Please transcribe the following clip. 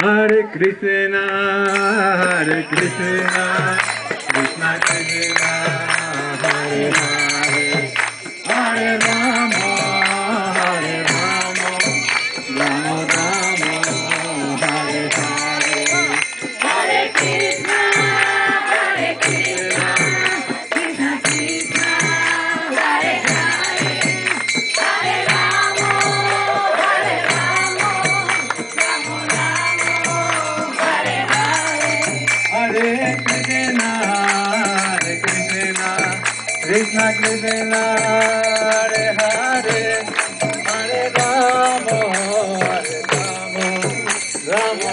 Hare Krishna, Hare Krishna, Krishna Krishna, Hare Hare, Hare Rama, Hare Rama, Rama Rama, Hare Hare. Hare Krishna, Hare Krishna, Krishna Krishna, Hare Hare, Hare Rama, Hare Rama, Rama Rama, Hare Hare. Hare Krishna, Hare Krishna, Krishna Krishna, Hare Hare, Hare Rama, Hare Rama, Rama